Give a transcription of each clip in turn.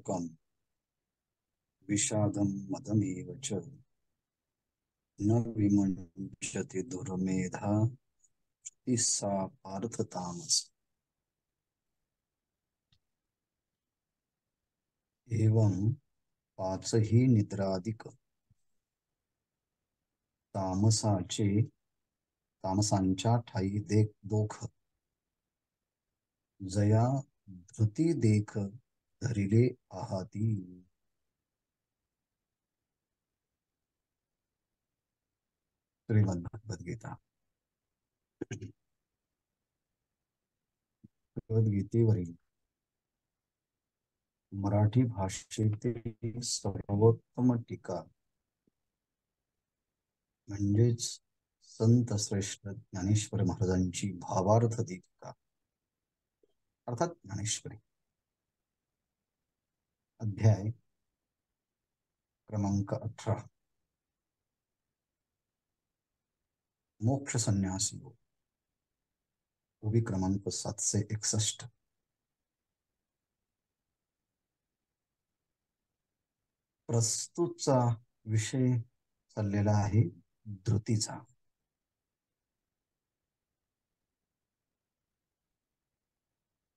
शोकम विषादम मदमेव च न विमुञ्चति दुर्मेधा सा पार्थ तामस। एवं पाचही निद्रादिक तामसांच्या ठाई दोख जया धृती देख धरिले आहाती। श्रीमद् भगवद्गीता। भगवद्गीतेवरील मराठी भाषेतील सर्वोत्तम टीका म्हणजेच संत श्रेष्ठ ज्ञानेश्वर महाराजांची भावार्थ दीपिका अर्थात ज्ञानेश्वरी। अध्याय क्रमांक 18 मोक्ष संन्यास योग, ओवी क्रमांक 761। प्रस्तुतचा विषय चाललेला आहे धृतीचा।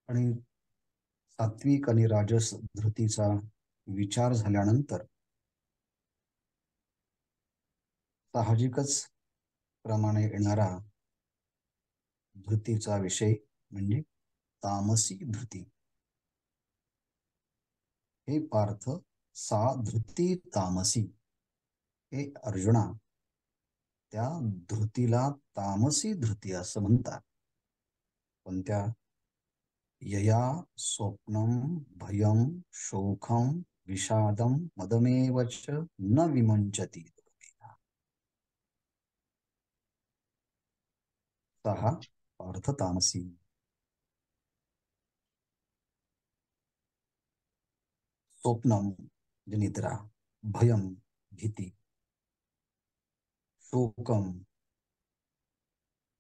आणि सात्विक आणि राजस धृतीचा विचार झाल्यानंतर साहजिकच प्रमाणे येणारा धृतीचा विषय म्हणजे तामसी धृती। हे पार्थ, सा धृती तामसी। हे अर्जुना, त्या धृतीला तामसी धृती असं म्हणतात। पण त्या यया स्वप्नम भयम शोकम विषादम मदमेव च न विमुञ्चति सः पार्थ तामसी। स्वप्नम निद्रा, भयम भीति, शोकम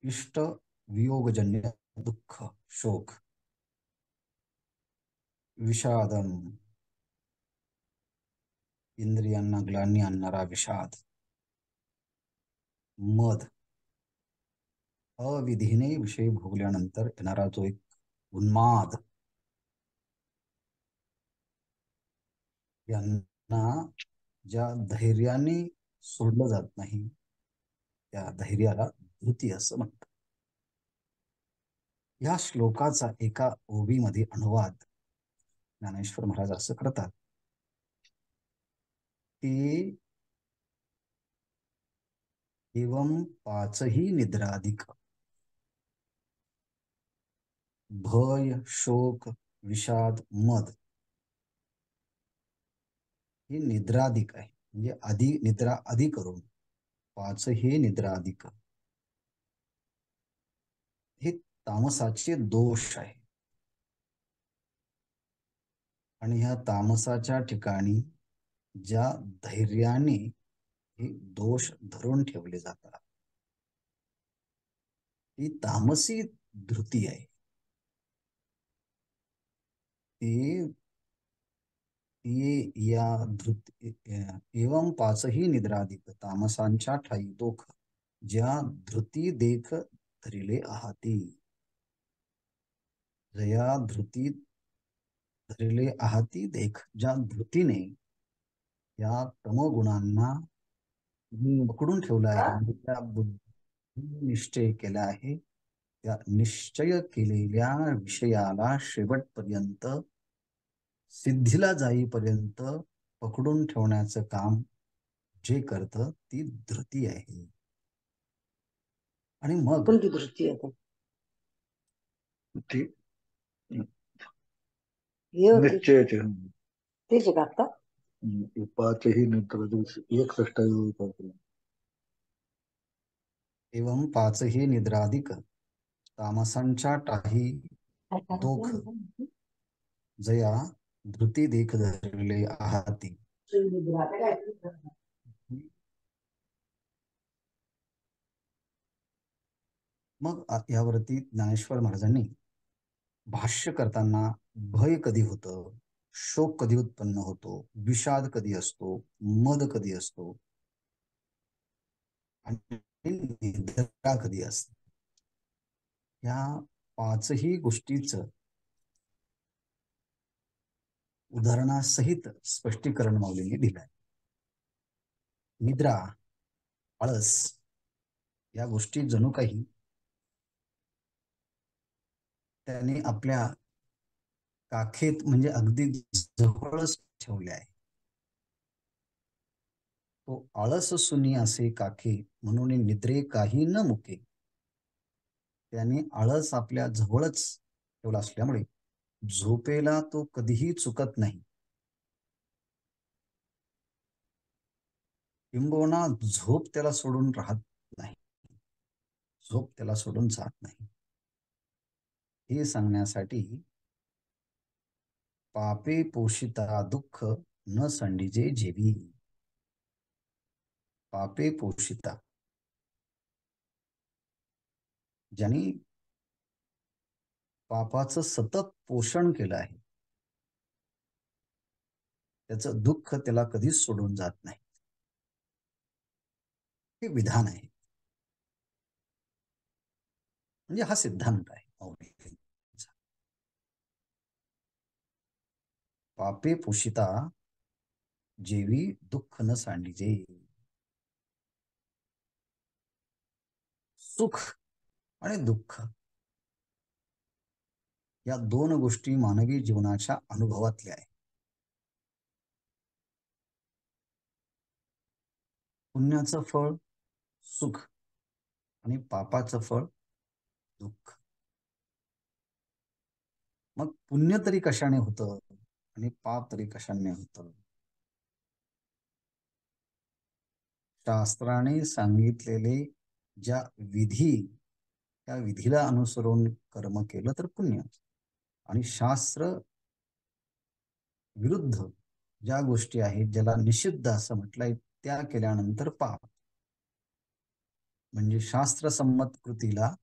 इष्ट वियोगजन्य दुःख शोक, विषादम इंद्रियांना ग्लानी आणणारा विषाद, मद अविधीने विषय भोगल्यानंतर येणारा जो एक उन्माद, यांना ज्या धैर्याने सोडलं जात नाही त्या धैर्याला धृती असं म्हणतात। या श्लोकाचा एका ओवीमध्ये अनुवाद ज्ञानेश्वर महाराज असं करतात की एवं पाचही निद्रादिक, भय शोक विषाद मद ही निद्रादिक आहे। म्हणजे आधी निद्रा आधी करून पाच हे निद्रादिक हे तामसाचे दोष आहे। आणि ह्या तामसाच्या ठिकाणी ज्या धैर्याने हे दोष धरून ठेवले जातात ती तामसी धृती आहे। या धृती एवं पाचही निद्रादिक तामसांच्या ठाई दोख ज्या धृती देख धरिले आहाती। जया धृती धरिले आहाती देख, ज्या धृतीने या तमगुणांना पकडून ठेवला आहे, त्या बुद्धी निश्चय केला आहे, त्या निश्चय केलेल्या विषयाला शेवटपर्यंत सिद्धीला जाईपर्यंत पकडून ठेवण्याचं काम जे करतं ती धृती आहे। आणि मग कोणती धृती आहे? निश्चय तेच का आता पाचही नंतर एक षष्टा एवं पाचही निद्रादिक तामसांच्या टाही दोख जया धृती देख धरले आहाती। मग यावरती ज्ञानेश्वर महाराजांनी भाष्य करताना भय कधी होतं शोक कधी उत्पन्न होतो, विषाद कधी असतो, मद कधी असतो आणि निद्रा कधी असते. या पाचही गोष्टीचं उदाहरणासहित स्पष्टीकरण माऊलींनी दिलं आहे. निद्रा, आळस या गोष्टी जणू काही त्याने आपल्या काखेत म्हणजे अगदी जवळच ठेवले आहे. तो आळस सुनी असे काखे म्हणून निद्रे काही न मुके. त्याने आळस आपल्या जवळच ठेवला असल्यामुळे झोपेला तो कधीही चुकत नाही. किंबहुना झोप त्याला सोडून राहत नाही, झोप त्याला सोडून जात नाही. हे सांगण्यासाठी पापे पोषिता दुःख न संडीजे जेवी. पापे पोषिता, ज्यांनी पापाचं सतत पोषण केलं आहे त्याचं दुःख त्याला कधीच सोडून जात नाही. हे विधान आहे, म्हणजे हा सिद्धांत आहे. पापे पोषिता जेवी दुःख न सांडीजे. सुख आणि दुःख या दोन गोष्टी मानवी जीवनाच्या अनुभवातल्या आहे. पुण्याचं फळ सुख आणि पापाचं फळ दुःख. मग पुण्य तरी कशाने होतं आणि पाप तरी कशाने होतं? शास्त्राने सांगितलेले ज्या विधी, त्या विधीला अनुसरून कर्म केलं तर पुण्य, आणि शास्त्र विरुद्ध ज्या गोष्टी आहेत ज्याला निषिद्ध असं म्हटलंय त्या केल्यानंतर पाप. म्हणजे शास्त्रसंमत कृतीला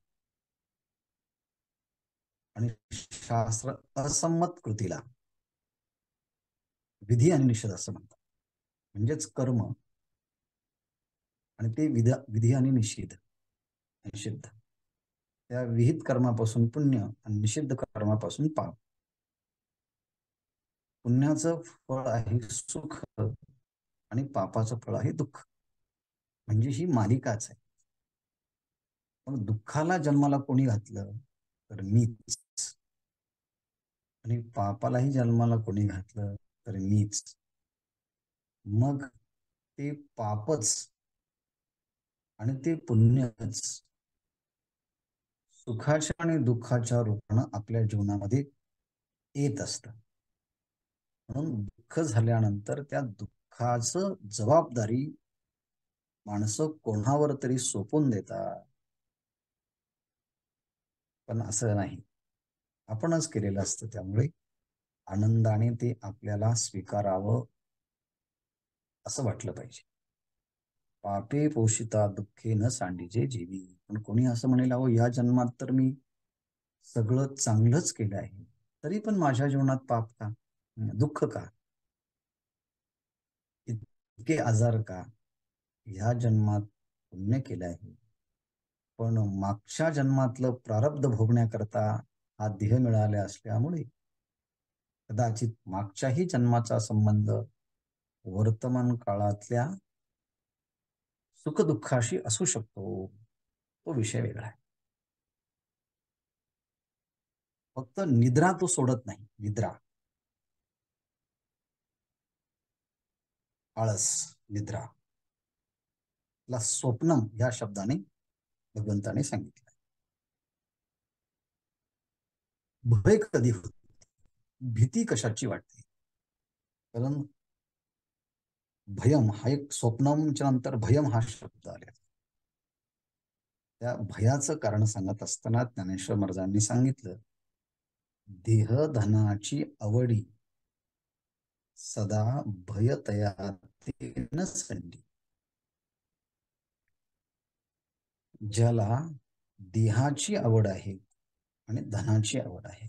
आणि शास्त्र असंमत कृतीला विधी आणि निषेध असं म्हणतात. म्हणजेच कर्म आणि ते विधी आणि निषिद्ध, त्या विहित कर्मापासून पुण्य आणि निषिद्ध कर्मापासून पाप. पुण्याचं फळ आहे सुख आणि पापाचं फळ आहे दुःख. म्हणजे ही मालिकाच आहे. मग दुःखाला जन्माला कोणी घातलं तर मीच, आणि पापालाही जन्माला कोणी घातलं तर मीच. मग ते पापच आणि ते पुण्यच सुखाच्या आणि दुःखाच्या रूपानं आपल्या जीवनामध्ये येत असतं. म्हणून दुःख झाल्यानंतर त्या दुःखाचं जबाबदारी माणसं कोणावर तरी सोपून देतात. पण असं नाही, आपणच केलेलं असतं. त्यामुळे आनंदाने ते आपल्याला स्वीकारावं असं वाटलं पाहिजे. पापे पोषिता दुःखे न सांडीजे जीवी. पण कोणी असं म्हणेल, अहो या जन्मात तर मी सगळं चांगलंच केलं आहे, तरी पण माझ्या जीवनात पाप का, दुःख का, इतके आजार का? ह्या जन्मात पुण्य केलं आहे, पण मागच्या जन्मातलं प्रारब्ध भोगण्याकरता हा देह मिळाले असल्यामुळे कदाचित मागच्याही जन्माचा संबंध वर्तमान काळातल्या सुखदुःखाशी असू शकतो. तो विषय वेगळा आहे. फक्त निद्रा तो सोडत नाही. निद्रा, आळस, निद्रा ला स्वप्नम या शब्दाने भगवंताने सांगितलं. भय कधी होत, भीती कशाची वाटते? कारण भयम हा एक, स्वप्नमच्या नंतर भयम हा शब्द आला. त्या भयाचं कारण सांगत असताना ज्ञानेश्वर महाराजांनी सांगितलं, देहधनाची आवडी सदा भय तयाते न संडी. ज्याला देहाची आवड आहे आणि धनाची आवड आहे,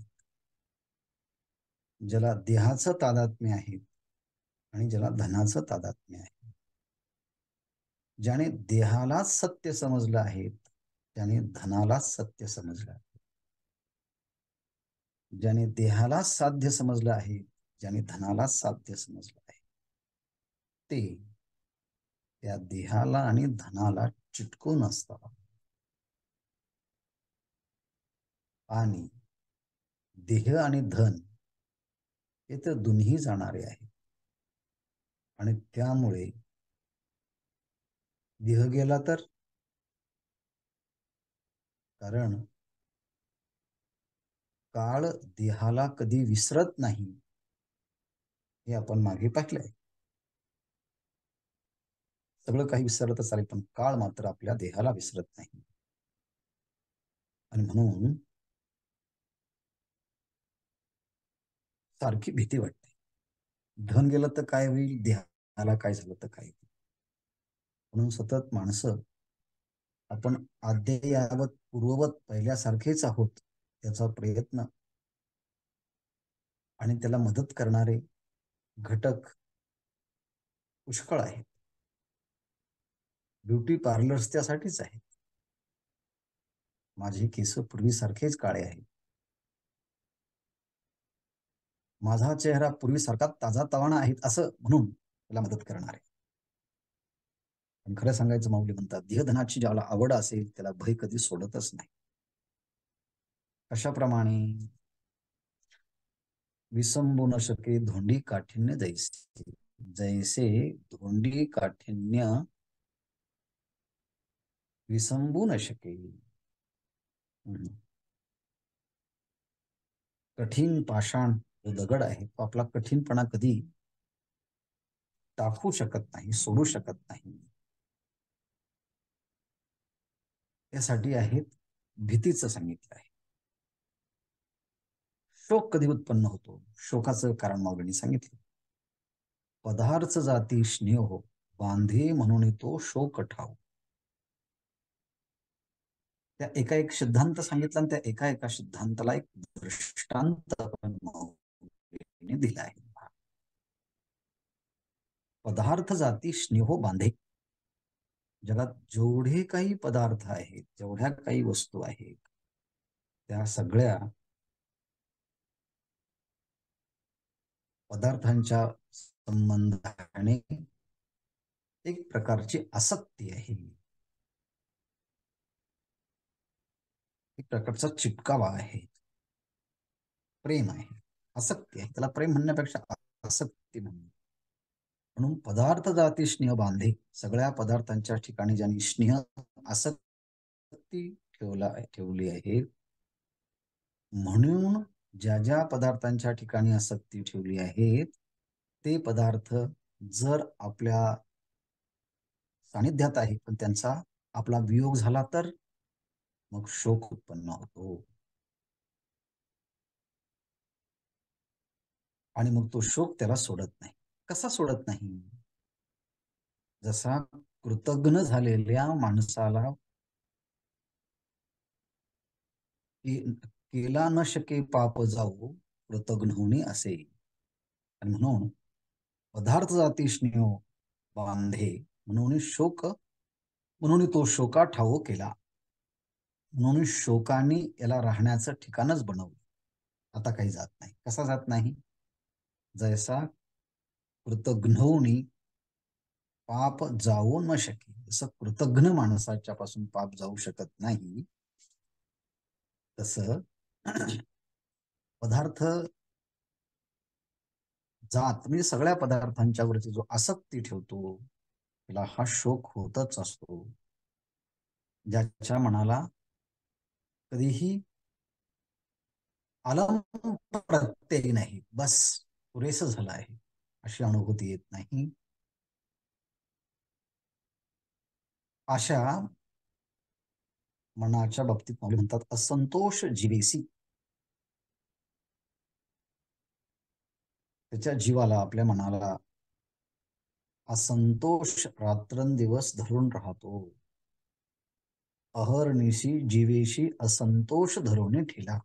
ज्याला देहाचं तादात्म्य आहे आणि ज्याला धनाचं तादात्म्य आहे. ज्याने देहालाच सत्य समजलं आहे त्याने धनालाच सत्य समजलं आहे. ज्याने देहालाच साध्य समजलं आहे ज्याने धनालाच साध्य समजलं आहे ते त्या देहाला आणि धनाला चिटकून असतात. आणि देह आणि धन हे तर दोन्ही जाणारे आहेत. आणि त्यामुळे देह गेला तर, कारण काळ देहाला कधी विसरत नाही हे आपण मागे पाहिलंय. सगळं काही विसरलं तर चालेल पण काळ मात्र आपल्या देहाला विसरत नाही. आणि म्हणून सारखी भीती वाटते. धन गेलं तर काय होईल, देहाला काय झालं तर काय होईल. म्हणून सतत माणसं आपण अद्ययावत पूर्ववत पहिल्यासारखेच आहोत त्याचा प्रयत्न आणि त्याला मदत करणारे घटक पुष्कळ आहेत. ब्युटी पार्लर्स त्यासाठीच आहेत. माझे केस पूर्वीसारखेच काळे आहेत. माझा चेहरा पूर्वीसारखा ताजा तवाना आहे असं म्हणून त्याला मदत करणार आहे. पण खरं सांगायचं माऊली म्हणतात, देहधनाची ज्याला आवड असेल त्याला भय कधी सोडतच नाही. कशाप्रमाणे, विसंबू न शके धोंडी काठिन्य जैसे. जैसे धोंडी काठिन्य विसंबू न शके. कठीण पाषाण जो दगड आहे तो आपला कठीणपणा कधी टाकू शकत नाही, सोडू शकत नाही. त्यासाठी आहेत भीतीचं सांगितलं आहे. शोक कधी उत्पन्न होतो, शोकाचं कारण माऊलींनी सांगितलं. पदार्थ जाती स्नेह बांधे म्हणून तो शोक ठाव. त्या एका एक सिद्धांत सांगितला आणि त्या एका एका सिद्धांताला एक दृष्टांत माऊलींनी दिला आहे. पदार्थ जाती स्नेहो बांधे. जगात जेवढे काही पदार्थ आहेत, जेवढ्या काही वस्तू आहेत, त्या सगळ्या पदार्थांच्या संबंधाने एक प्रकारची आसक्ती आहे, एक प्रकारचा चिटकावा आहे, प्रेम आहे, आसक्ती आहे. त्याला प्रेम म्हणण्यापेक्षा आसक्ती म्हणून. म्हणून पदार्थ जाती स्नेह बांधे. सगळ्या पदार्थांच्या ठिकाणी ज्यांनी स्नेह आसक्ती ठेवली आहे, म्हणून ज्या ज्या पदार्थांच्या ठिकाणी आसक्ती ठेवली आहे ते पदार्थ जर आपल्या सानिध्यात आहे पण त्यांचा आपला वियोग झाला तर मग शोक उत्पन्न होतो. आणि मग तो शोक त्याला सोडत नाही. कसा सोडत नाही? जसा कृतज्ञ झालेल्या माणसाला केला न शके पाप जाऊ कृतज्ञ होणे असे. आणि म्हणून पदार्थ जाती स्नेह बांधे म्हणून तो शोका ठाव केला. म्हणून शोकाने याला राहण्याचं ठिकाणच बनवलं. आता काही जात नाही. कसा जात नाही? जैसा कृतघ्नोनी पाप जाऊ न शके. जसं कृतघ्न माणसाच्या पासून पाप जाऊ शकत नाही तसं पदार्थ जात म्हणजे सगळ्या पदार्थांच्या वरती जो आसक्ती ठेवतो त्याला हा शोक होतच असतो. ज्याच्या मनाला कधीही आलम प्रत्यय नाही, बस पुरेसं झालं आहे अशी अनुभूती येत नाही. अशा मनाच्या बाबतीत म्हणतात असंतोष जीवेसी. त्याच्या जीवाला, आपल्या मनाला असंतोष रात्रंदिवस धरून राहतो. अहर्निशी जीवेशी असंतोष धरून ठेला.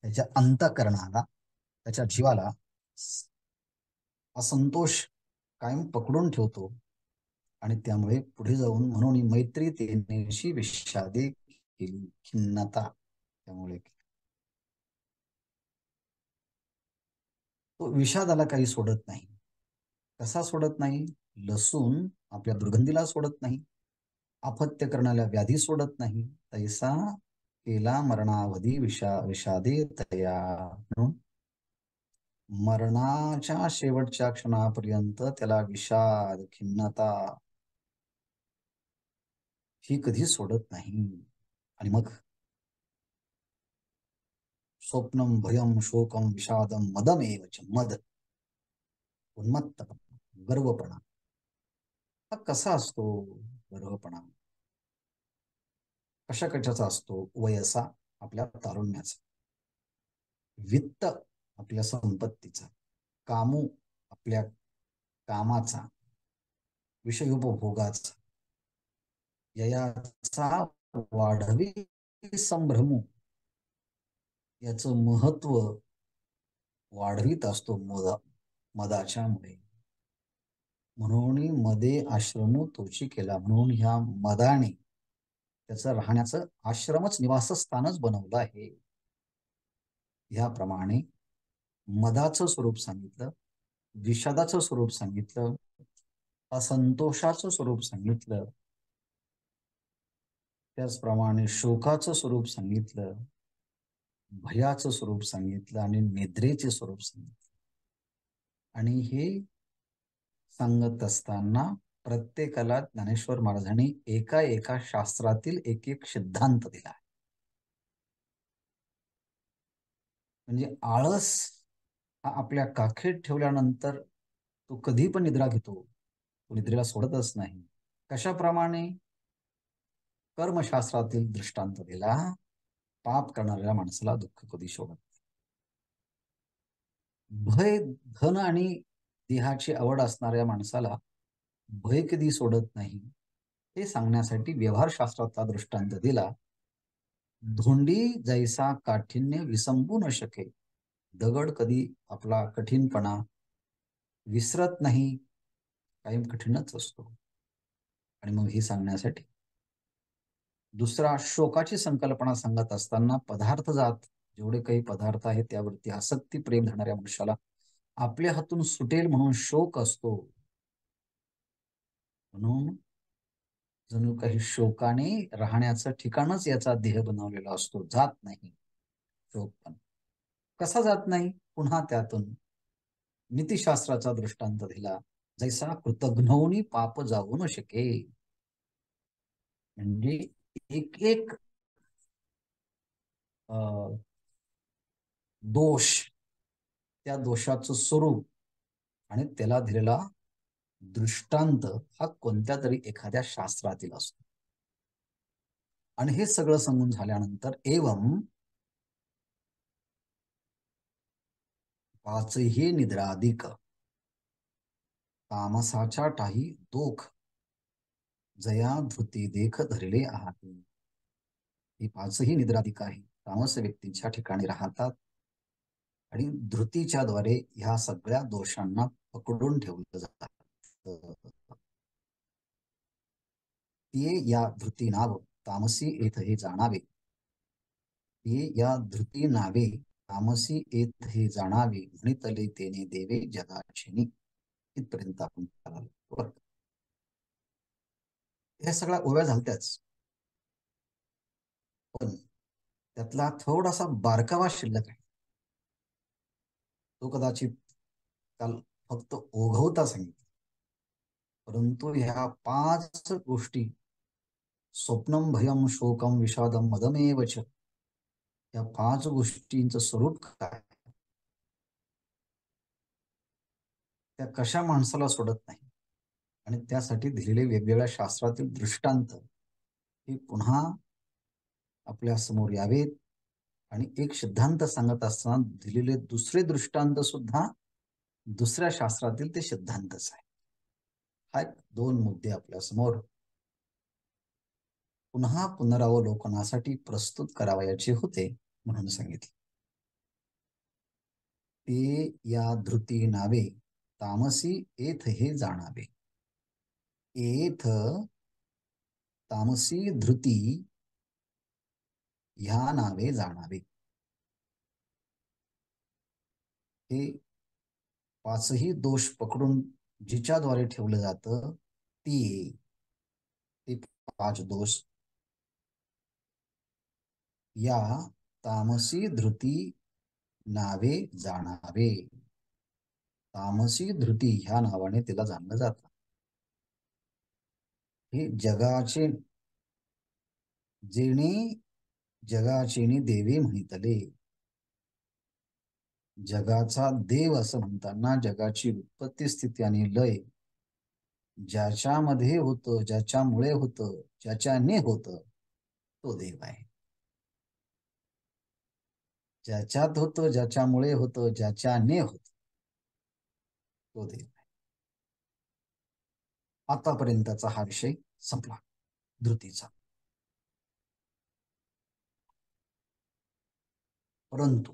त्याच्या अंतःकरणाला त्याच्या जीवाला असंतोष कायम पकडून ठेवतो आणि त्यामुळे पुढे जाऊन म्हणून मैत्री तेनेशी विषादे केली, खिन्नता त्यामुळे तो विषादाला काही सोडत नाही. कसा सोडत नाही? लसूण आपल्या दुर्गंधीला सोडत नाही, अपत्य करणाऱ्या व्याधी सोडत नाही. तैसा केला मरणावधी विषादे तया, म्हणून मरणाच्या शेवटच्या क्षणापर्यंत त्याला विषाद, खिन्नता ही कधी सोडत नाही. आणि मग स्वप्नम भयम शोकम विषादम मदमेवच, मद उन्मत्तपणा, गर्वपणा. हा कसा असतो गर्वपणा? कशा कशाचा असतो? वयसा आपल्या तारुण्याचा, वित्त आपल्या संपत्तीचा, कामू आपल्या कामाचा, विषयोपभोगाचा, ययाचा वाढवी संभ्रमू, याचं महत्व वाढवीत असतो मदाच्या मुळे. म्हणून मदे आश्रम तोची केला, म्हणून ह्या मदाने त्याचं राहण्याचं आश्रमच निवासस्थानच बनवलं आहे. ह्याप्रमाणे मदाचं स्वरूप सांगितलं, विषादाचं स्वरूप सांगितलं, असंतोषाचं स्वरूप सांगितलं, त्याचप्रमाणे शोकाचं स्वरूप सांगितलं, भयाचं स्वरूप सांगितलं आणि निद्रेचे स्वरूप सांगितलं. आणि हे सांगत असताना प्रत्येकाला ज्ञानेश्वर महाराजांनी एका एका शास्त्रातील एक एक सिद्धांत दिला. म्हणजे आळस हा आपल्या काखेत ठेवल्यानंतर तो कधी पण निद्रा घेतो, तो निद्रेला सोडतच नाही. कशाप्रमाणे? कर्मशास्त्रातील दृष्टांत दिला. पाप करणाऱ्या माणसाला दुःख कधी सोडत नाही. भय, धन आणि देहाची आवड असणाऱ्या माणसाला भय कधी सोडत नाही, हे सांगण्यासाठी व्यवहारशास्त्राचा दृष्टांत दिला. धोंडी जैसा काठिन्य विसंबू न शके, दगड कधी आपला कठीणपणा विसरत नाही, कायम कठीणच असतो. आणि मग हे सांगण्यासाठी दुसरा शोकाची संकल्पना सांगत असताना पदार्थ जात जेवढे काही पदार्थ आहेत त्यावरती आसक्ती प्रेम धरणाऱ्या मनुष्याला आपल्या हातून सुटेल म्हणून शोक असतो. म्हणून जणू काही शोकाने राहण्याचं ठिकाणच याचा देह बनवलेला असतो, जात नाही शोक. पण कसा जात नाही? पुन्हा त्यातून नीतिशास्त्राचा दृष्टांत दिला. जैसा कृतघ्नोनी पाप जाऊ न शके, म्हणजे एक एक दोष, त्या दोषाचं स्वरूप आणि त्याला दिलेला दृष्टांत हा कोणत्या तरी एखाद्या शास्त्रातील असतो. आणि हे सगळं सांगून झाल्यानंतर एवं पाचही निद्राधिक तामसाच्या टाही दोख जया धृती देख धरले आहात. ही पाचही निद्राधिक आहे, तामस व्यक्तीच्या ठिकाणी राहतात आणि धृतीच्या द्वारे ह्या सगळ्या दोषांना पकडून ठेवलं जातात. ते या धृती नाव तामसी येथ हे जाणावे, ते या धृती नावे तामसी येथ हे जाणावे, म्हणितले तेने देवे जगाक्षिणी. इथपर्यंत आपण आलो. ह्या सगळ्या ओव्या झालत्याच, पण त्यातला थोडासा बारकावा शिल्लक आहे. तो कदाचित काल फक्त ओघवता सांगितलं, परंतु ह्या पाच गोष्टी स्वप्नम भयम शोकम विषादम मदमेवच, या पाच गोष्टींचं स्वरूप काय, त्या कशा माणसाला सोडत नाही. आणि त्यासाठी दिलेले वेगवेगळ्या शास्त्रातील दृष्टांत हे पुन्हा आपल्या समोर यावेत. आणि एक सिद्धांत सांगत असताना दिलेले दुसरे दृष्टांत सुद्धा दुसऱ्या शास्त्रातील ते सिद्धांतच आहे. हा दोन मुद्दे आपल्या समोर पुन्हा पुनरावलोकनासाठी प्रस्तुत करावयाचे होते म्हणून सांगितले. ते या धृती नावे तामसी एथ हे जाणावे. एथ तामसी धृती ह्या नावे जाणावे. हे पाचही दोष पकडून जिच्याद्वारे ठेवलं जातं ती ते पाच दोष या तामसी धृती नावे जाणावे. तामसी धृती ह्या नावाने तिला जाणलं जातं. हे जगाचे जेणे जगाचेनी देवे म्हणितले. जगाचा देव असं म्हणताना जगाची उत्पत्ती स्थिती आणि लय ज्याच्यामध्ये होतं, ज्याच्यामुळे होतं, ज्याच्याने होतं तो देव आहे. ज्याच्यात होतं, ज्याच्यामुळे होतं, ज्याच्याने होतं तो देव आहे. आतापर्यंतचा हा विषय संपला धृतीचा. परंतु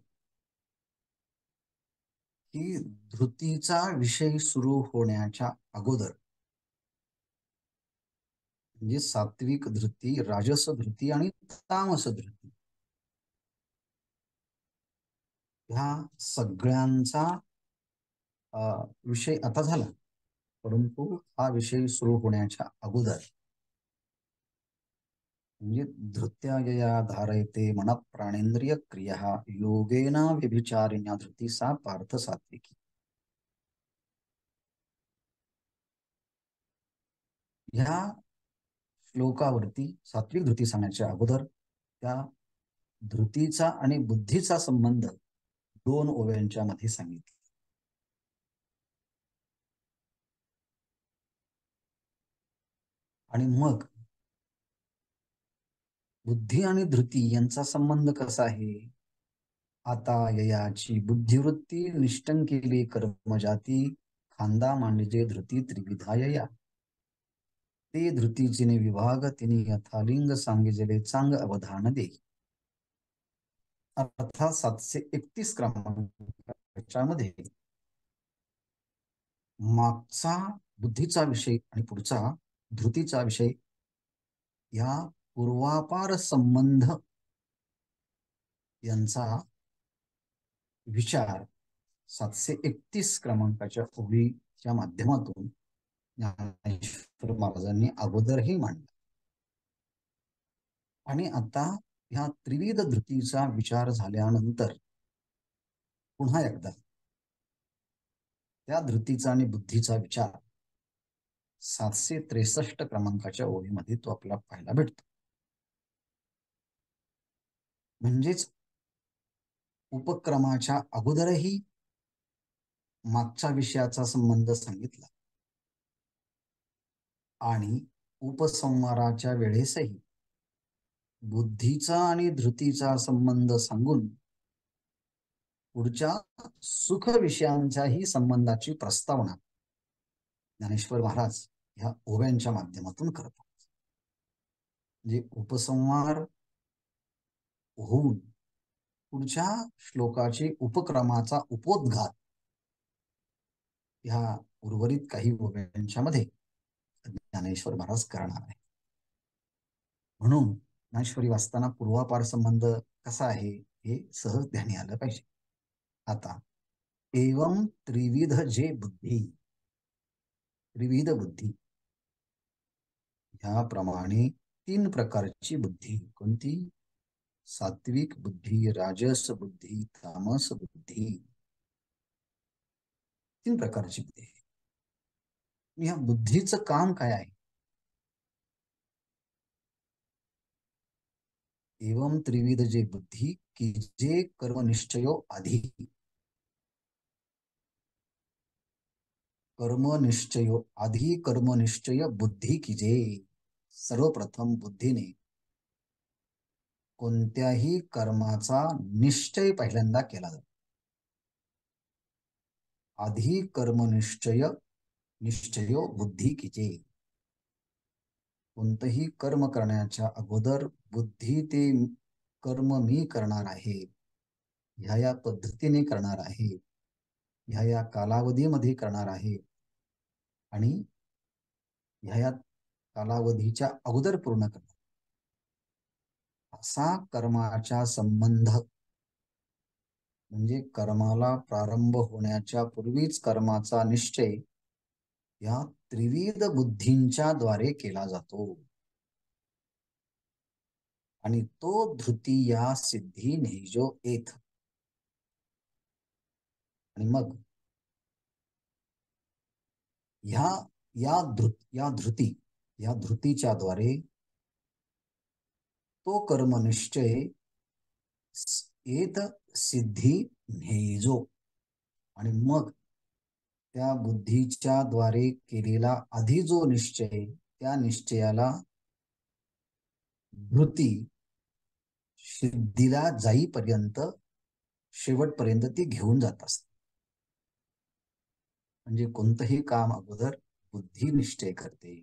ही धृतीचा विषय सुरू होण्याच्या अगोदर म्हणजे सात्विक धृती, राजस धृती आणि तामस धृती ह्या सगळ्यांचा विषय आता झाला. परंतु हा विषय सुरू होण्याच्या अगोदर म्हणजे धृत्यायया धारयते मन प्राणेंद्रिय क्रिया योगेन व्यभिचारिण्या धृती सा पार्थ सात्विकी. ह्या श्लोकावरती सात्विक धृती सांगण्याच्या अगोदर त्या धृतीचा आणि बुद्धीचा संबंध दोन ओव्यांच्या मध्ये सांगितले. आणि मग बुद्धी आणि धृती यांचा संबंध कसा आहे. आता ययाची बुद्धिवृत्ती निष्टंकेली कर्मजाती खांदा मांडजे धृती त्रिविधा यया. ते धृतीचिने विभाग तिने यथालिंग सांगितले चांग अवधान दे. अर्थात 731 क्रमांकाच्या मध्ये मागचा बुद्धीचा विषय आणि पुढचा धृतीचा विषय या पूर्वापार संबंध यांचा विचार 731 क्रमांकाच्या ओळीच्या माध्यमातून ज्ञानेश्वर महाराजांनी अगोदरही मांडला. आणि आता ह्या त्रिविध धृतीचा विचार झाल्यानंतर पुन्हा एकदा त्या धृतीचा आणि बुद्धीचा विचार 763 क्रमांकाच्या ओळीमध्ये तो आपल्याला पाहायला भेटतो. म्हणजेच उपक्रमाच्या अगोदरही मागच्या विषयाचा संबंध सांगितला आणि उपसंहाराच्या वेळेसही बुद्धीचा आणि धृतीचा संबंध सांगून पुढच्या सुख विषयांच्याही संबंधाची प्रस्तावना ज्ञानेश्वर महाराज ह्या ओव्यांच्या माध्यमातून करतात. म्हणजे उपसंहार होऊन पुढच्या श्लोकाचे उपक्रमाचा उपोद्घात ह्या उर्वरित काही ओव्यांच्या मध्ये ज्ञानेश्वर महाराज करणार आहे. म्हणून ज्ञानेश्वरी वाचताना पूर्वापार संबंध कसा आहे हे सहज ध्यानी आलं पाहिजे. आता एवं त्रिविध जे बुद्धी, त्रिविध बुद्धी ह्याप्रमाणे तीन प्रकारची बुद्धी. कोणती? सात्विक बुद्धी, राजस बुद्धी, तामस बुद्धी. तीन प्रकारची बुद्धी. ह्या बुद्धीचं काम काय आहे? एवं त्रिविध जे बुद्धी की जे कर्मनिश्चयो आधी, कर्मनिश्चयो आधी कर्मनिश्चय बुद्धी की जे. सर्वप्रथम बुद्धीने कोणत्याही कर्माचा निश्चय पहिल्यांदा केला जातो. आधी कर्मनिश्चय निश्चयो बुद्धी की जे. कोणतंही कर्म करण्याच्या अगोदर बुद्धी ते कर्म मी करणार आहे, ह्या या पद्धतीने करणार आहे ह्या या कालावधीमध्ये करणार आहे आणि ह्या या कालावधीच्या अगोदर पूर्ण करणार, असा कर्माचा संबंध, म्हणजे कर्माला प्रारंभ होण्याच्या पूर्वीच कर्माचा निश्चय या त्रिविध बुद्धींच्या द्वारे केला जातो आणि तो धृती या सिद्धी नेजो येथ. आणि मग ह्या या धृतीच्या द्वारे तो कर्मनिश्चय येत सिद्धी नेजो, आणि मग त्या बुद्धीच्या द्वारे केलेला आधी जो निश्चय, त्या निश्चयाला धृती सिद्धीला जाईपर्यंत, शेवटपर्यंत ती घेऊन जात असते. म्हणजे कोणतंही काम अगोदर बुद्धी निश्चय करते,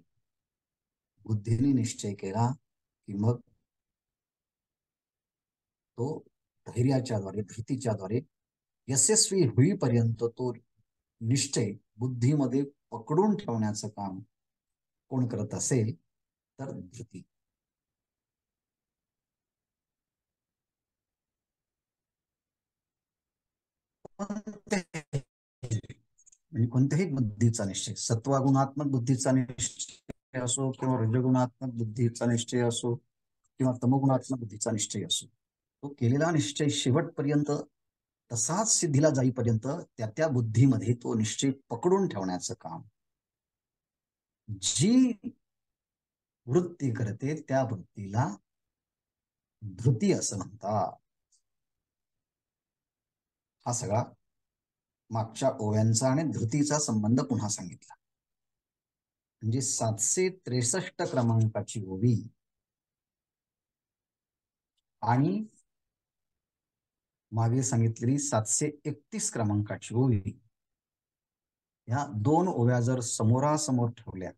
बुद्धीने निश्चय केला की मग तो धैर्याच्या द्वारे, धृतीच्या द्वारे यशस्वी होईपर्यंत तो निश्चय बुद्धीमध्ये पकडून ठेवण्याचं काम कोण करत असेल तर धृती. म्हणजे कोणत्याही बुद्धीचा निश्चय, सत्वगुणात्मक बुद्धीचा निश्चय असो किंवा रजगुणात्मक बुद्धीचा निश्चय असो किंवा तमगुणात्मक बुद्धीचा निश्चय असो, तो केलेला निश्चय शेवटपर्यंत तसाच सिद्धीला जाईपर्यंत त्या बुद्धीमध्ये तो निश्चय पकडून ठेवण्याचं काम जी वृत्ती करते त्या वृत्तीला धृती असं म्हणतात. हा सगळा मागच्या ओव्यांचा आणि धृतीचा संबंध पुन्हा सांगितला. म्हणजे 763 क्रमांकाची ओवी आणि मागे सांगितलेली 731 क्रमांकाची ओवी, ह्या दोन ओव्या जर समोरासमोर ठेवल्या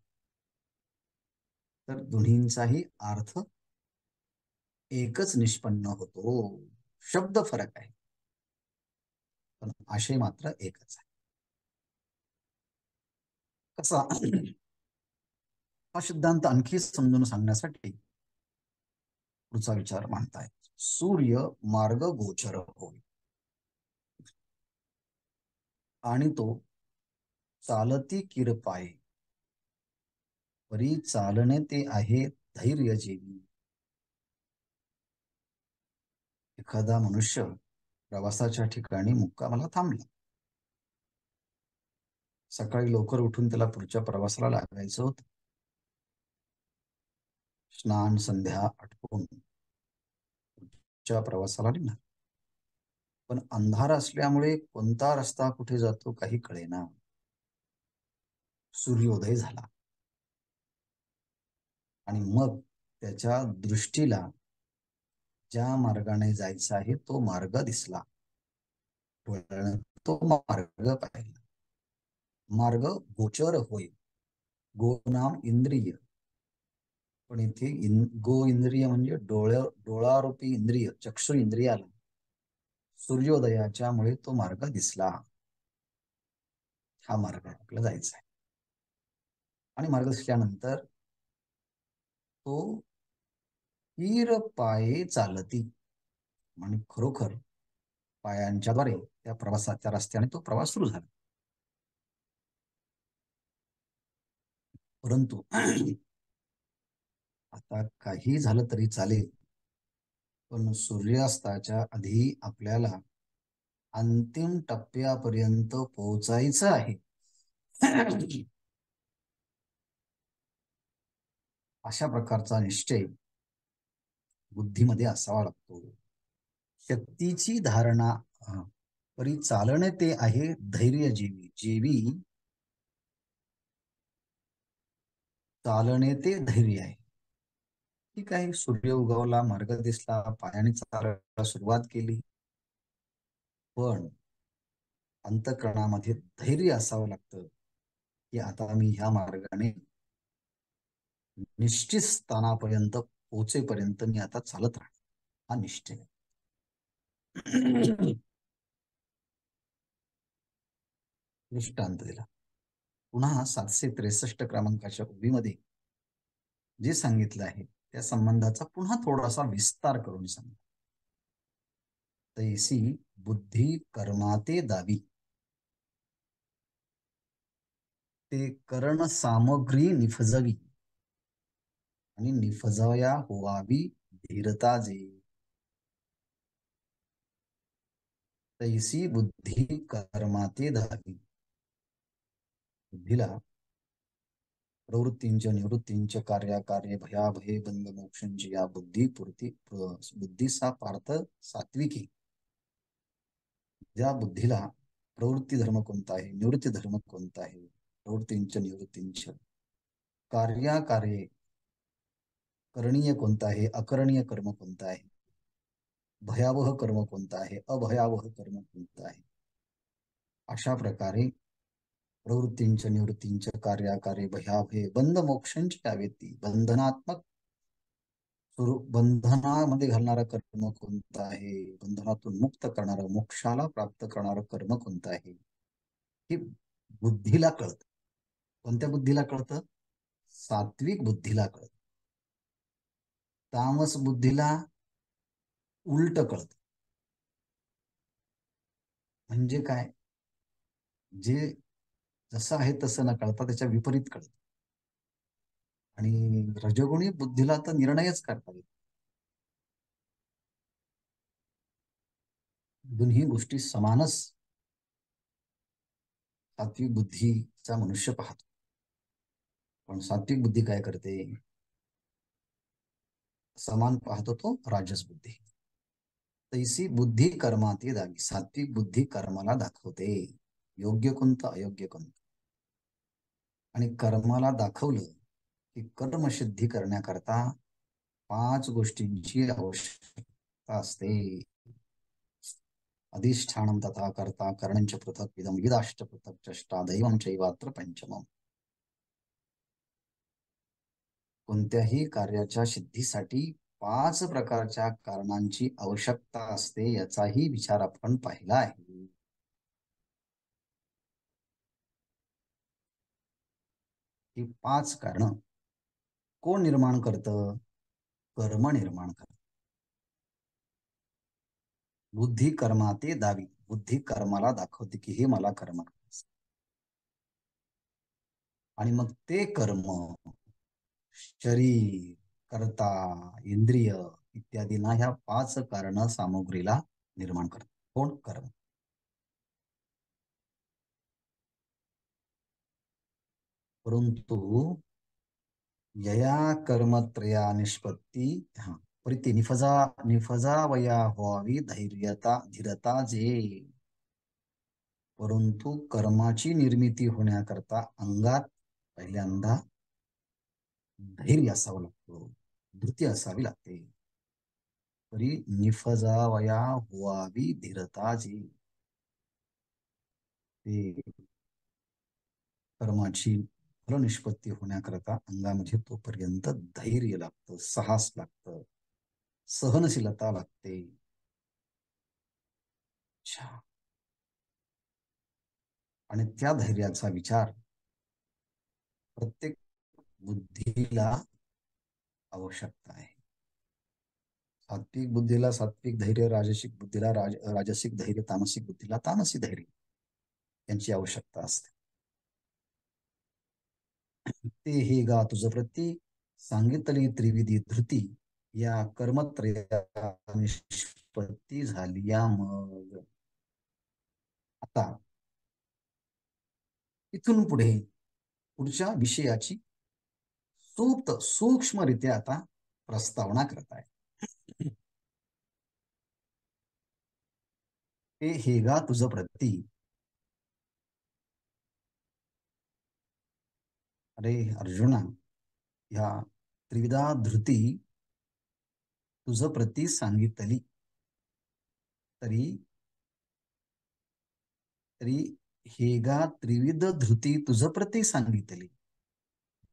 तर दोन्हींचाही अर्थ एकच निष्पन्न होतो. शब्द फरक आहे पण आशय मात्र एकच आहे. कसा हा सिद्धांत आणखी समजून सांगण्यासाठी पुढचा विचार मांडताय. सूर्य मार्ग गोचर होय आणि तो चालती किरपाय, परी चालणे ते आहे धैर्य जेवी. एखादा मनुष्य प्रवासाच्या ठिकाणी मुक्कामाला थांबला, सकाळी लवकर उठून त्याला पुढच्या प्रवासाला लागायचं होतं. स्नान संध्या आटपून पुढच्या प्रवासाला निघाला, पण अंधार असल्यामुळे कोणता रस्ता कुठे जातो काही कळेना. सूर्योदय झाला आणि मग त्याच्या दृष्टीला ज्या मार्गाने जायचा आहे तो मार्ग दिसला, तो मार्ग पाहिला. मार्ग गोचर होय. गो नाम इंद्रिय, पण इथे गो इंद्रिय म्हणजे डोळारूपी इंद्रिय, चक्षु इंद्रियाला सूर्योदयाच्या मुळे तो मार्ग दिसला. हा मार्ग आपल्याला जायचा आहे. आणि मार्ग दिसल्यानंतर तो हीर पाये चालती, म्हणजे खरोखर पायांच्याद्वारे त्या प्रवासाच्या रस्त्याने तो प्रवास सुरू झाला. परंतु आता काही झालं तरी चालेल, पण सूर्यास्ताच्या आधी आपल्याला अंतिम टप्प्यापर्यंत पोहोचायचं आहे. अशा प्रकारचा निश्चय बुद्धीमध्ये असावा लागतो. शक्तीची धारणा, परी चालणे ते आहे धैर्य जेवी. जेवी चालणे ते धैर्य आहे. ठीक आहे, सूर्य उगवला, मार्ग दिसला, पायाने चालायला सुरुवात केली, पण अंतःकरणामध्ये धैर्य असावं लागतं की आता मी ह्या मार्गाने निश्चित स्थानापर्यंत पोहोचेपर्यंत मी आता चालत राहणार, हा निश्चय. दृष्टांत दिला. पुन्हा 763 क्रमांकाच्या ओळीमध्ये जे सांगितलं आहे त्या संबंधाचा पुन्हा थोडासा विस्तार करून सांगा. तैसी बुद्धी कर्माते दावी, ते करण सामग्री निफजवी आणि निफजवया होवावी धीरता जे. तैसी बुद्धी कर्माते दावी, बुद्धीला प्रवृत्तींच्या निवृत्तींच्या कार्याकार्य भयाभये बंद मोक्षांची या बुद्धीचा पार्थ सात्विकी. ज्या बुद्धीला प्रवृत्ती धर्म कोणता आहे, निवृत्ती धर्म कोणता आहे, प्रवृत्तींच्या निवृत्तींच्या कार्याकार्ये करणीय कोणता आहे, अकरणीय कर्म कोणता आहे, भयावह कर्म कोणता आहे, अभयावह कर्म कोणता आहे, अशा प्रकारे प्रवृत्तींच्या निवृत्तींच्या कार्याकार्ये भयाभये बंद मोक्षांची व्यक्ती बंधनात्मक स्वरूप बंधनामध्ये घालणारा कर्म कोणता आहे, बंधनातून मुक्त करणारा मोक्षाला प्राप्त करणारं कर्म कोणतं आहे, हे बुद्धीला कळतं. कोणत्या बुद्धीला कळतं? सात्विक बुद्धीला कळतं. तामस बुद्धीला उलट कळतं. म्हणजे काय? जे जसं आहे तसं न कळता त्याच्या विपरीत कळतं. आणि रजोगुणी बुद्धीला तर निर्णयच करता येतो. दोन्ही गोष्टी समानच सात्विक बुद्धीचा मनुष्य पाहतो. पण सात्विक बुद्धी काय करते? समान पाहतो तो राजस बुद्धी. तैसी बुद्धी कर्माती दावी, सात्विक बुद्धी कर्माला दाखवते योग्य कोणतं अयोग्य कोणतं. आणि कर्माला दाखवलं की कर्मसिद्धी करण्याकरता 5 गोष्टींची आवश्यकता असते. अधिष्ठानं तथा कर्ता करणंच पृथक विदम विदाष्ट पृथक चष्टा दैवं चैवात्र पंचमम. कोणत्याही कार्याच्या सिद्धीसाठी 5 प्रकारच्या कारणांची आवश्यकता असते, याचाही विचार आपण पाहिला आहे. ही 5 कारण कोण निर्माण करतं? कर्म निर्माण करतं. बुद्धी कर्माते दावी, बुद्धी कर्माला दाखवते की हे मला कर्म करायचं. आणि मग ते कर्म शरीर, कर्ता, इंद्रिय इत्यादींना ह्या 5 कारण सामग्रीला निर्माण करतात. कोण? कर्म. परंतु यया कर्मत्रया निष्पत्ती प्रीती निफजावया व्हावी धीरता जे. परंतु कर्माची निर्मिती होण्याकरता अंगात पहिल्यांदा धैर्य असावं लागतं, धृती असावी लागते. तरी निफजावया व्हावी धीरता जे, ते कर्माची फलनिष्पत्ती होण्याकरता अंगामध्ये तोपर्यंत धैर्य लागतं, साहस लागतं, सहनशीलता लागते. आणि त्या धैर्याचा विचार प्रत्येक बुद्धीला आवश्यकता आहे. सात्विक बुद्धीला सात्विक धैर्य, राजसिक बुद्धीला राजसिक धैर्य, तामसिक बुद्धीला तामसिक धैर्य यांची आवश्यकता असते. ते हे गा तुझ प्रती सांगितली त्रिविधी धृती, या कर्मत्रया निष्पत्ती झाली या. मग आता इथून पुढे पुढच्या विषयाची सूक्ष्मरित्या आता प्रस्तावना करताय. ते हे गा तुझ प्रती. अरे अर्जुना, ह्या त्रिविधा धृती तुझ प्रती सांगितली, तरी हे गा त्रिविध धृती तुझ प्रती सांगितली.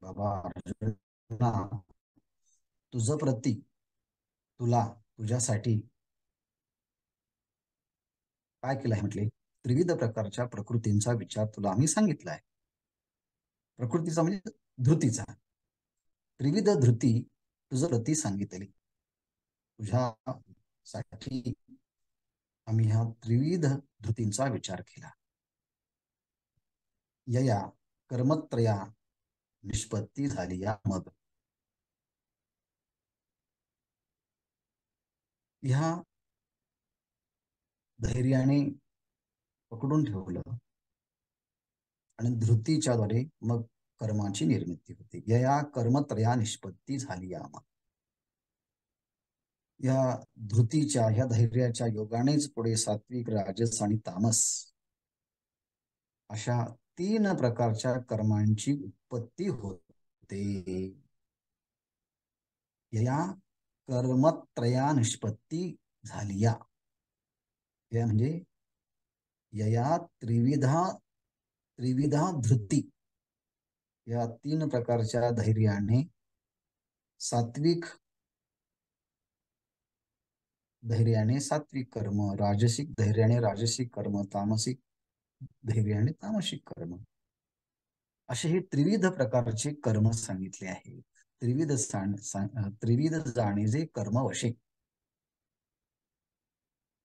बाबा अर्जुना, तुझ प्रती, तुला, तुझ्यासाठी काय केलं आहे म्हटले? त्रिविध प्रकारच्या प्रकृतींचा विचार तुला आम्ही सांगितला आहे. प्रकृतीचा म्हणजे धृतीचा. त्रिविध धृती तुझं प्रती सांगितली. तुझ्यासाठी आम्ही ह्या त्रिविध धृतींचा विचार केला. यया कर्मत्रया निष्पत्ती झाली या मग ह्या धैर्याने पकडून ठेवलं आणि धृतीच्या द्वारे मग कर्माची निर्मिती होते. यया कर्मत्रया निष्पत्ती झाली या मग या धृतीच्या ह्या धैर्याच्या योगानेच पुढे सात्विक, राजस आणि तामस अशा 3 प्रकारच्या कर्मांची उत्पत्ती होते. या कर्मत्रया निष्पत्ती झाली या म्हणजे यया त्रिविधा धृती या 3 प्रकारच्या धैर्याने सात्विक धैर्याने सात्विक कर्म, राजसिक धैर्याने राजसिक कर्म, तामसिक धैर्याने तामसिक कर्म असे हे त्रिविध प्रकारचे कर्म सांगितले आहेत. त्रिविध जाणे जे कर्म वशे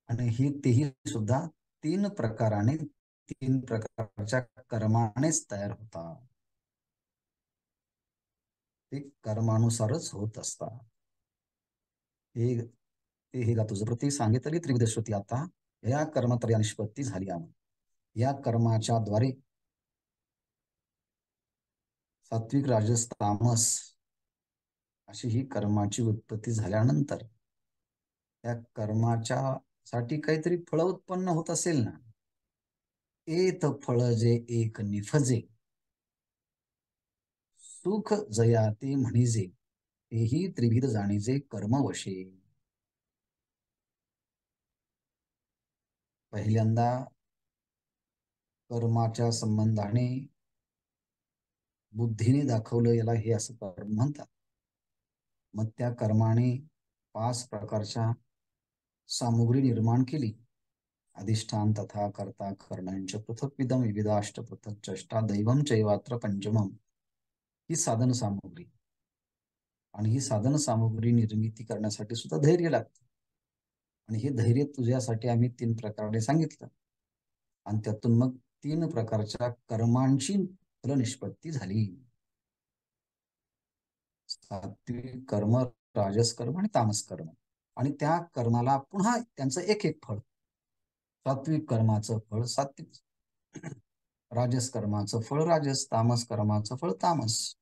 आणि हे तेही सुद्धा 3 प्रकाराने 3 प्रकारच्या कर्मानेच तयार होतात. ते कर्मानुसारच होत असतात. हे तुझं प्रती सांगितली त्रिविध श्रुती. आता या कर्मत्रया निष्पत्ती झाली या कर्माच्या द्वारे सात्विक, राजस, तामस अशी ही कर्माची उत्पत्ती झाल्यानंतर त्या कर्माच्या साठी काहीतरी फळ उत्पन्न होत असेल ना. एत फळ जे एक निफजे सुख जया ते म्हणिजे तेही त्रिविध जाणीजे कर्मवशे. पहिल्यांदा कर्माच्या संबंधाने बुद्धीने दाखवलं याला हे असं कर्म म्हणतात. मग त्या कर्माने 5 प्रकारच्या सामुग्री निर्माण केली. अधिष्ठान तथा कर्ता कर्णांच पृथक्विदम विविधाष्ट पृथक चष्टा दैवम चैवात्र पंचमम ही साधन सामुग्री. आणि ही साधन सामुग्री निर्मिती करण्यासाठी सुद्धा धैर्य लागतं. आणि हे धैर्य तुझ्यासाठी आम्ही 3 प्रकारे सांगितलं आणि त्यातून मग 3 प्रकारच्या कर्मांची फलनिष्पत्ती झाली. सात्विक कर्म, राजस कर्म आणि तामस कर्म. आणि त्या कर्माला पुन्हा त्यांचं एक एक फळ. सात्विक कर्माचं फळ सात्विक, राजस कर्माचं फळ राजस, तामस कर्माचं फळ तामस.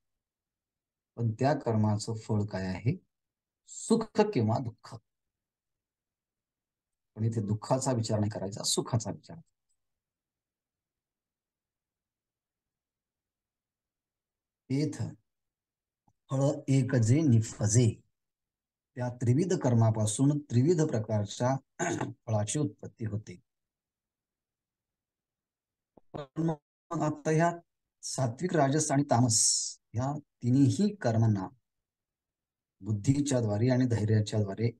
पण त्या कर्माचं फळ काय आहे? सुख किंवा दुःख. पण इथे दुःखाचा विचार नाही करायचा, सुखाचा विचार. एथ फळ एक जे निफजे त्या त्रिविध कर्मापासून त्रिविध प्रकारच्या फळाची उत्पत्ती होते. पण मग आता ह्या सात्विक, राजस आणि तामस या तिन्ही कर्मांना बुद्धीच्या द्वारे आणि धैर्याच्या द्वारे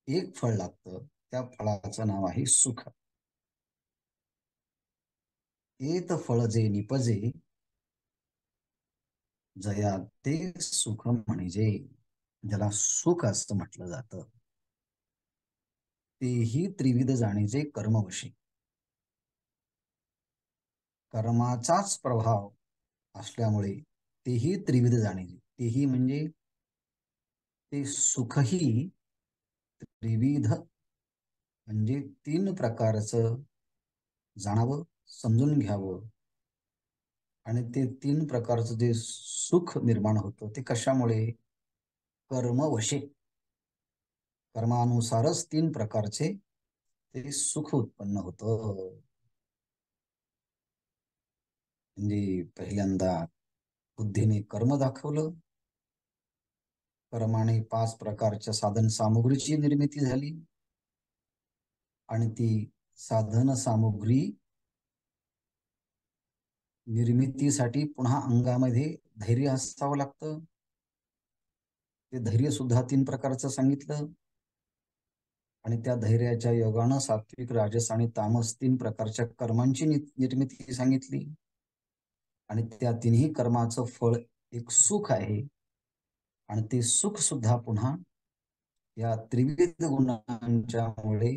एक फळ लागतं. त्या फळाचं नाव आहे सुख. एत फळ जे निपजे जया ते सुख म्हणजे ज्याला सुख असं म्हटलं जातं तेही त्रिविध जाणीचे कर्मवशी. कर्माचाच प्रभाव असल्यामुळे तेही त्रिविध जाणीचे. तेही म्हणजे ते सुखही त्रिविध म्हणजे 3 प्रकारचं जाणावं, समजून घ्यावं. आणि ते 3 प्रकारचं जे सुख निर्माण होतं ते कशामुळे? कर्मवशे. कर्मानुसारच 3 प्रकारचे ते सुख उत्पन्न होतं. म्हणजे पहिल्यांदा बुद्धीने कर्म दाखवलं. कर्माने 5 प्रकारच्या साधन सामुग्रीची निर्मिती झाली आणि ती साधन सामुग्री निर्मितीसाठी पुन्हा अंगामध्ये धैर्य असावं लागतं. ते धैर्य सुद्धा 3 प्रकारचं सांगितलं. आणि त्या धैर्याच्या योगानं सात्विक, राजस आणि तामस 3 प्रकारच्या कर्मांची निर्मिती सांगितली. आणि त्या तिन्ही कर्माचं फळ एक सुख आहे. आणि ते सुख सुद्धा पुन्हा या त्रिविध गुणांच्यामुळे,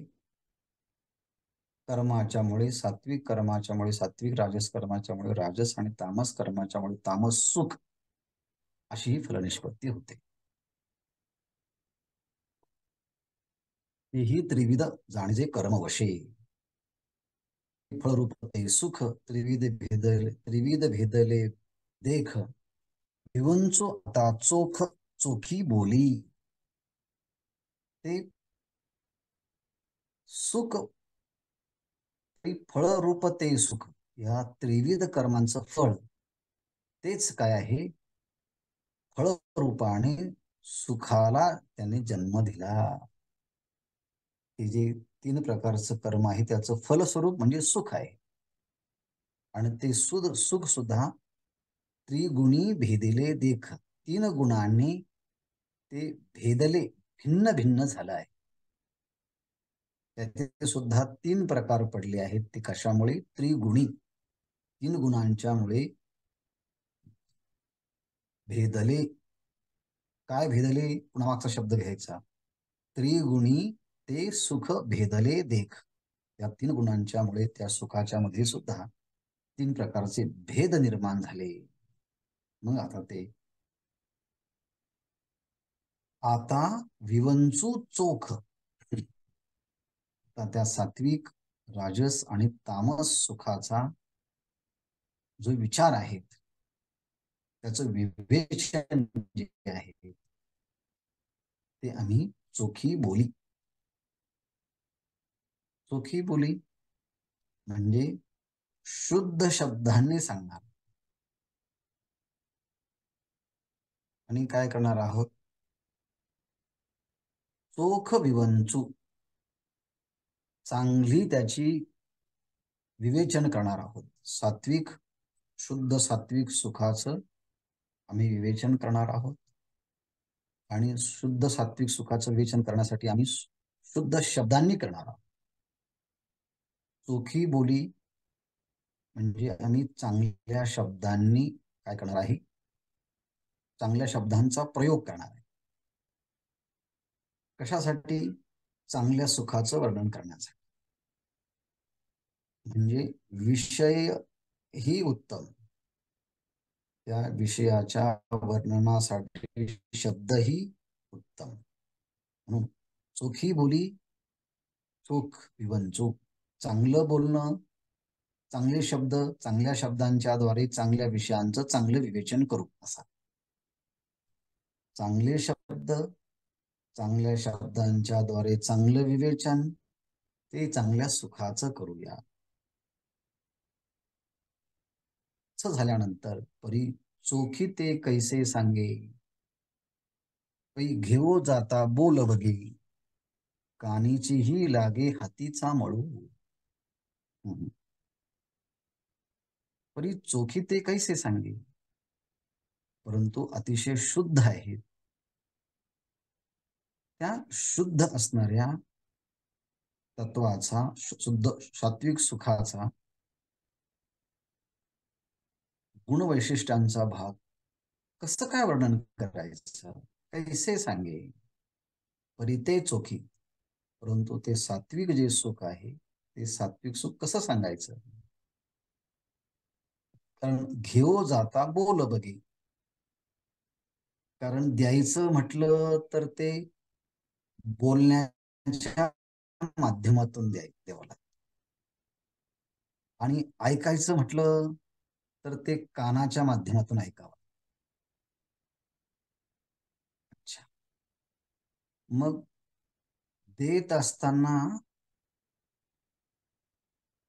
कर्माच्यामुळे, सात्विक कर्माच्यामुळे, सात्विक राजस कर्माच्यामुळे, राजस आणि तामस कर्माच्यामुळे तामस सुख अशी ही फलनिष्पत्ती होते. ही त्रिविध जाणजे कर्मवशे फळरूपते सुख त्रिविध भेदले देख भिवंचो आता चोख चोखी बोली. ते सुख फळरूप ते सुख, या त्रिविध कर्मांचं फळ तेच काय आहे, फळरूपाने सुखाला त्याने जन्म दिला. हे जे 3 प्रकारचं कर्म आहे त्याचं फलस्वरूप म्हणजे सुख आहे. आणि ते सुख सुद्धा त्रिगुणी भेदिले देख, 3 गुणांनी ते भेदले, भिन्न भिन्न झालं आहे. त्याचे सुद्धा 3 प्रकार पडले आहेत. ते कशामुळे? त्रिगुणी, 3 गुणांच्यामुळे भेदले. काय भेदले? पुन्हा मागचा शब्द घ्यायचा. त्रिगुणी ते सुख भेदले देख. या 3 गुणांच्यामुळे त्या सुखाच्या मध्ये सुद्धा 3 प्रकारचे भेद निर्माण झाले. मग आता ते आता विवंचू चोख, त्या सात्विक, राजस आणि तामस सुखाचा जो विचार आहेत, त्याचं विवेचन जे आहे ते आम्ही चोखी बोली. चोखी बोली म्हणजे शुद्ध शब्दांनी सांगणार. आणि काय करणार आहोत? चोख विवंचू, चांगली त्याची विवेचन करणार आहोत. सात्विक, शुद्ध सात्विक सुखाचं आम्ही विवेचन करणार आहोत. आणि शुद्ध सात्विक सुखाचं विवेचन करण्यासाठी आम्ही शुद्ध शब्दांनी करणार आहोत. चोखी बोली म्हणजे आम्ही चांगल्या शब्दांनी काय करणार आहे, चांगल्या शब्दांचा प्रयोग करणार आहे. कशासाठी? चांगल्या सुखाचं वर्णन करण्यासाठी. म्हणजे विषय ही उत्तम, त्या विषयाच्या वर्णनासाठी शब्दही उत्तम. म्हणून चोखी बोली, चोख विवंचू, चांगलं बोलणं, चांगले शब्द, चांगल्या शब्दांच्या द्वारे चांगल्या विषयांचं चांगलं विवेचन करू. असा चांगले शब्द, चांगल्या शब्दांच्या द्वारे चांगलं विवेचन, ते चांगल्या सुखाचं करूया. असं झाल्यानंतर परी चोखी ते कैसे सांगे, पै घेऊ जाता बोल बघे, कानीचीही लागे हातीचा मळू. परी चोखी ते कैसे सांगे, परंतु अतिशय शुद्ध आहेत. त्या शुद्ध असणाऱ्या तत्वाचा, शुद्ध सात्विक सुखाचा गुणवैशिष्ट्यांचा भाग कसं काय वर्णन करायचं, कैसे सांगे. परी ते चोखी, परंतु ते सात्विक जे सुख आहे ते सात्विक सुख कसं सांगायचं. कारण घेऊ जाता बोल बघे, कारण द्यायचं म्हटलं तर ते बोलण्याच्या माध्यमातून द्यावं लागतं. आणि ऐकायचं म्हटलं तर ते कानाच्या माध्यमातून ऐकावं. अच्छा, मग देत असताना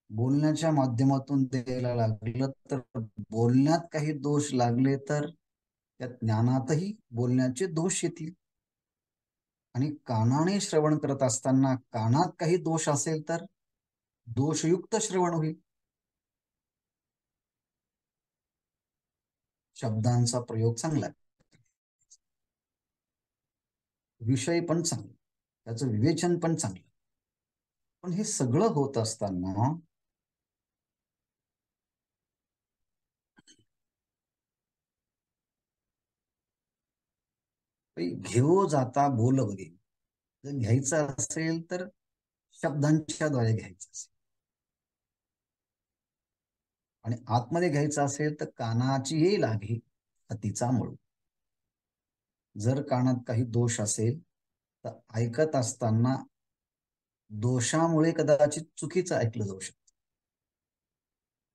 बोलण्याच्या माध्यमातून द्यायला लागलं तर बोलण्यात काही दोष लागले तर त्या ज्ञानातही बोलण्याचे दोष येतील. आणि कानाने श्रवण करत असताना कानात काही दोष असेल तर दोषयुक्त श्रवण होईल. शब्दांचा प्रयोग चांगला, विषय पण चांगला. त्याचं विवेचन पण चांगलं. पण हे सगळं होत असताना घेऊ जाता बोल बघे, जर घ्यायचं असेल तर शब्दांच्या द्वारे घ्यायचं असेल, आणि आतमध्ये घ्यायचं असेल तर कानाचीही लागे अतिचा मूळ. जर कानात काही दोष असेल तर ऐकत असताना दोषामुळे कदाचित चुकीचं ऐकलं जाऊ शकतं,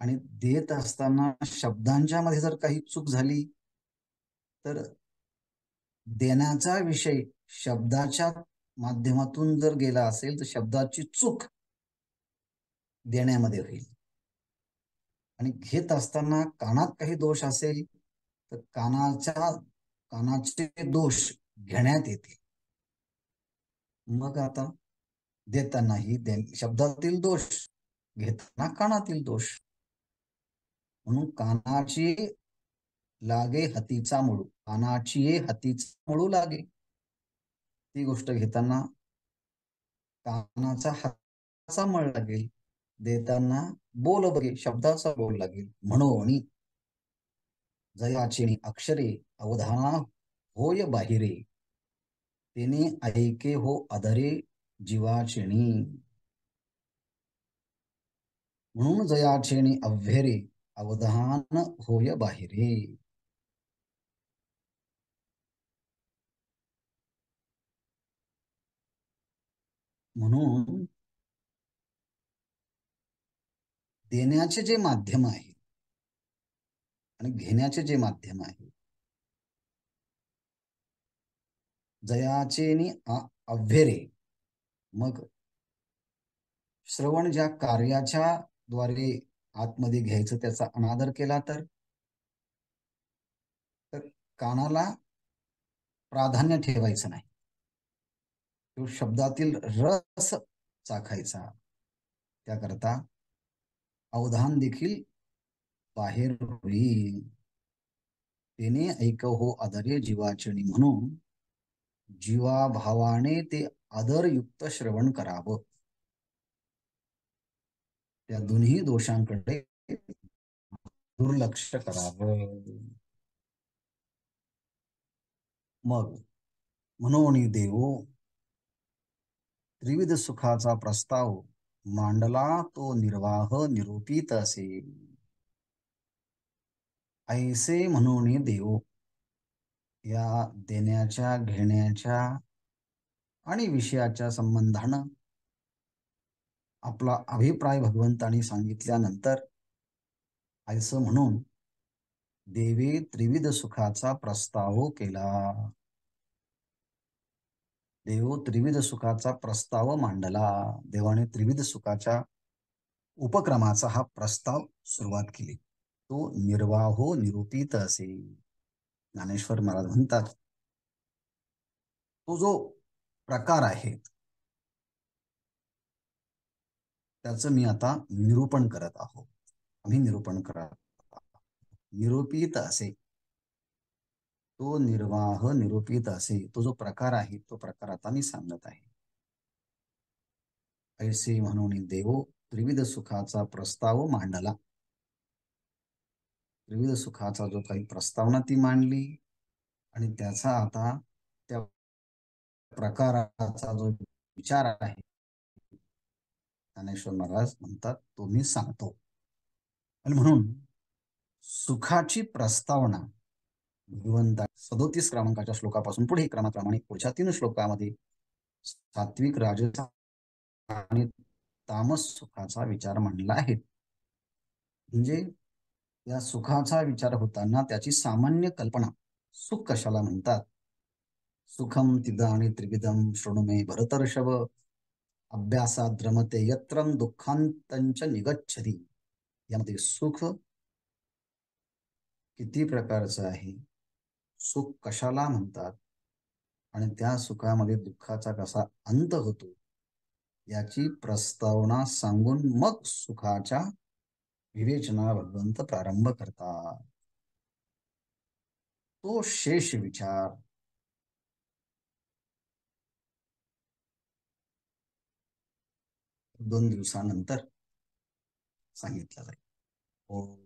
आणि देत असताना शब्दांच्या मध्ये जर काही चूक झाली तर देण्याचा विषय शब्दाच्या माध्यमातून जर गेला असेल तर शब्दाची चूक देण्यामध्ये होईल. आणि घेत असताना कानात काही दोष असेल तर कानाचे दोष घेण्यात येतील. मग आता देतानाही शब्दातील दोष, घेताना कानातील दोष. म्हणून कानाची लागे हतीचा मुळू, कानाची हतीचा मुळू लागे. ती गोष्ट घेताना कानाचा हाताचा मळ लागेल, देताना बोल बघे शब्दाचा बोल लागेल. म्हणून जयाचिणी अक्षरे अवधाना होय बाहिरे, तेने ऐके हो अधरे जीवाचिणी. म्हणून जयाचिणी अव्हेरे अवधान होय बाहिरे. म्हणून देण्याचे जे माध्यम आहे आणि घेण्याचे जे माध्यम आहे, जयाचे आणि अव्हेरे, मग श्रवण ज्या कार्याच्या द्वारे आतमध्ये घ्यायचं त्याचा अनादर केला तर कानाला प्राधान्य ठेवायचं नाही, तो शब्दातील रस चाखायचा. त्याकरता अवधान देखील बाहेर होईल. तेने ऐक हो आदरे जीवाचणी, म्हणून जीवाभावाने ते आदरयुक्त श्रवण करावं. त्या दोन्ही दोषांकडे दुर्लक्ष करावं. मग म्हणून देव त्रिविध सुखाचा प्रस्ताव मांडला, तो निर्वाह निरूपित असे. ऐसे म्हणून देव या देण्याच्या, घेण्याच्या आणि विषयाच्या संबंधानं आपला अभिप्राय भगवंतांनी सांगितल्यानंतर ऐसं म्हणून देवे त्रिविध सुखाचा प्रस्ताव केला. देव त्रिविध सुखाचा प्रस्ताव मांडला. देवाने त्रिविध सुखाच्या उपक्रमाचा हा प्रस्ताव सुरुवात केली. तो निर्वाहो निरूपित असे. ज्ञानेश्वर महाराज म्हणतात, तो जो प्रकार आहे त्याचं मी आता निरूपण करत आहोत. आम्ही निरूपण करत आहोत. निरूपित असे, तो निर्वाह निरूपित असे, तो जो प्रकार आहे तो प्रकार आता मी सांगत आहे. ऐसे म्हणून देव त्रिविध सुखाचा प्रस्ताव मांडला. त्रिविध सुखाचा जो काही प्रस्तावना ती मांडली, आणि त्याचा आता त्या प्रकाराचा जो विचार आहे ज्ञानेश्वर महाराज म्हणतात तो मी सांगतो. आणि म्हणून सुखाची प्रस्तावना भगवंता 37 क्रमांकाच्या श्लोकापासून पुढे क्रमाक्रमाने पुढच्या 3 श्लोकामध्ये सात्विक, राजस आणि तामस सुखाचा विचार मांडला आहे. म्हणजे या सुखाचा विचार होताना त्याची सामान्य कल्पना, सुख कशाला म्हणतात, सुखम तिदानी त्रिविधम शृणु मे भरतर्षभ, अभ्यासात रमते यत्रम दुःखांतंच निगच्छति. यामध्ये सुख किती प्रकारचं आहे, सुख कशाला म्हणतात, आणि त्या सुखामध्ये दुःखाचा कसा अंत होतो याची प्रस्तावना सांगून मग सुखाच्या विवेचना भगवंत प्रारंभ करतात. तो शेष विचार 2 दिवसानंतर सांगितलं जाईल. ओम